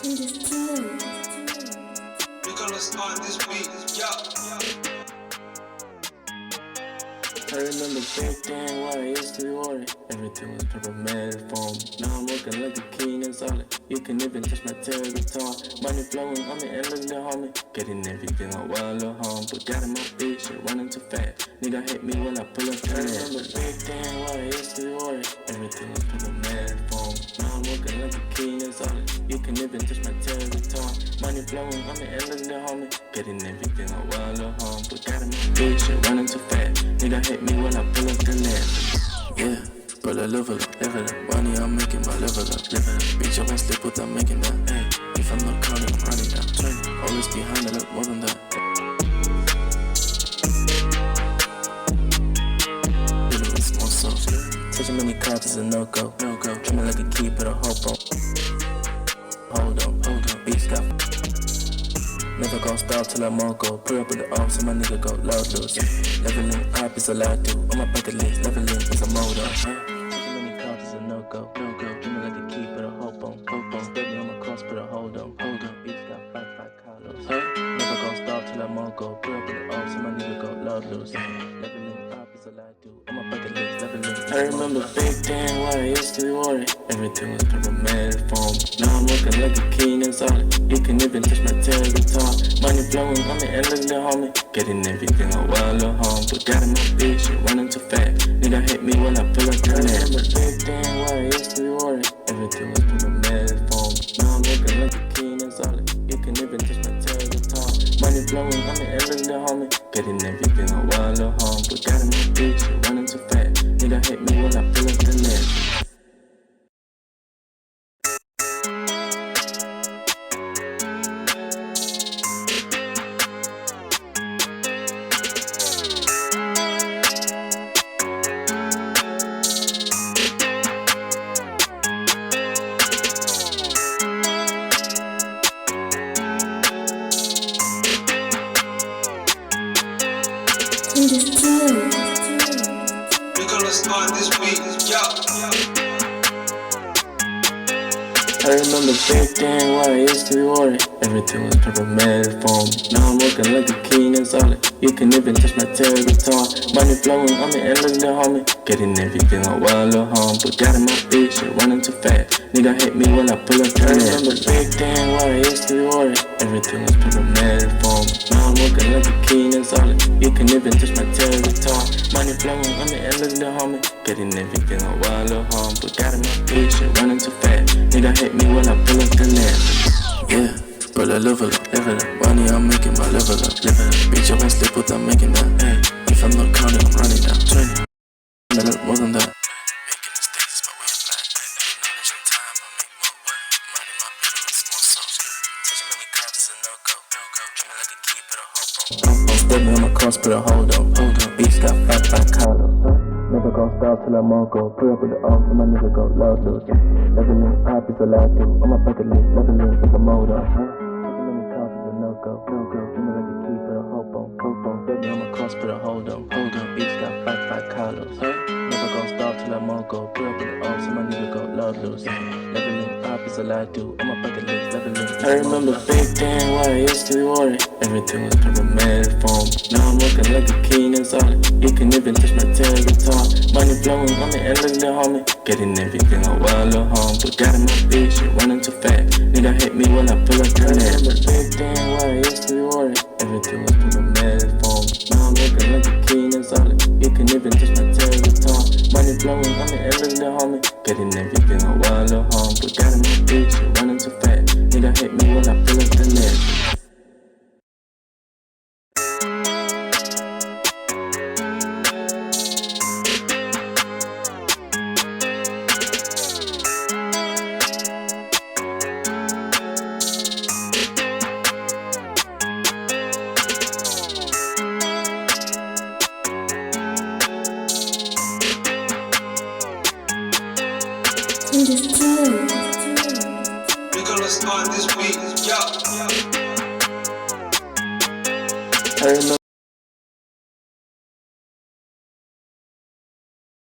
I remember back then what I used to be worried. Everything was problematic for me. Now I'm working like a king and solid. You can even touch my tail guitar. Money flowing on me endlessly, homie. Getting everything on while at home. But got in my bitch, shit running too fast. Nigga hit me when I pull up the I remember back then what I used to be worried. Everything was problematic for me. Now I'm working like a king and solid. You can even touch my tail guitar. Money flowing on me endlessly, homie. Getting everything on while at home. But got in my bitch, shit running too fast. Nigga hit me when I pull up the left. Yeah, but I level up. Money I'm making my level up. Bitch, I won't slip without making that. Ay, if I'm not counting, I'm running down. 20, always behind, I look more than that. Dealing with small souls. Touching many cards is a no-go. Treat me like a key, put a hope on. Hold on, beats got. Never gon' stop till I'm all go. Put up with the arms so my nigga go loud loose. Leveling up is a lot do. On my bucket list, leveling is a mode on. Too many cards is a no-go. Treat me like a key, put a hope on. Steady on my cross, put a hold on. Beats got 5 Carlos. Never gon' stop till I'm all go. Put up with the arms so my nigga go loud loose. Leveling up is a lot do. On my bucket list, leveling is a mode on. I remember back then what I used to be worried. Everything was problematic for me. Now I'm working like a king and solid. You can even touch my tail guitar. Money flowing on me endlessly, homie. Getting everything on while at home. But got in my bitch, shit running too fast. Nigga hit me when I pull up the left. I remember back then what I used to be worried. Everything was problematic for me. Now I'm working like a king and solid. You can even touch my tail guitar. Money flowing on me endlessly, homie. Getting everything on while at home. But got in my bitch, shit running too fast. Nigga hit me when I pull up the left. I remember back then what I used to be worried. Everything was problematic for me. Now I'm working like a king and solid. You can even touch my tail guitar. Money flowing on me endlessly, homie. Getting everything on while at home. But got in my bitch, shit running too fast. Nigga hit me when I pull up the left. I remember back then what I used to be worried. Everything was problematic for me. Now I'm working like a king and solid. You can even touch my tail guitar. Money flowing on me endlessly, homie. Getting everything on while at home. But got in my bitch, shit running too fast. Nigga hit me when I pull up the left. Yeah, but I level up. Money I'm making my level up. Bitch, I won't slip without making that. Ay, if I'm not counting, I'm running down. 20, I look more than that. Making mistakes is my way of life. Knowledge and time, I make more work. Money, my pillow is more souls. Touching many cards is a no-go. Treat me like a key, put a hope on. Steady on my cross, put a hold on. Beats got 5 Carlos. Never gon' stop till I'm all go. Put up with the arms so my nigga go loud loose. Leveling up is a lot do. On my bucket list, leveling is a mode on. Too many cards is a no-go. Treat me like a key, put a hope on. Steady on my cross, put a hold on. Beats got 5 Carlos. Never gon' stop till I'm all go. Put up with the arms so my nigga go loud loose. Leveling up is a lot do. On my bucket list, leveling is a mode on. I remember back then what I used to be worried. Everything was problematic for me. Now I'm working like a king and solid. You can even touch my tail guitar. Money flowing on me endlessly, homie. Getting everything on while at home. But got in my bitch, shit running too fast. Nigga hit me when I pull up the left. I remember back then what I used to be worried. Everything was problematic for me. Now I'm working like a king and solid. You can even touch my tail guitar. Money flowing on me endlessly, homie. Getting everything on while at home. But got in my bitch, shit running too fast. Nigga hit me when I pull up the left. I remember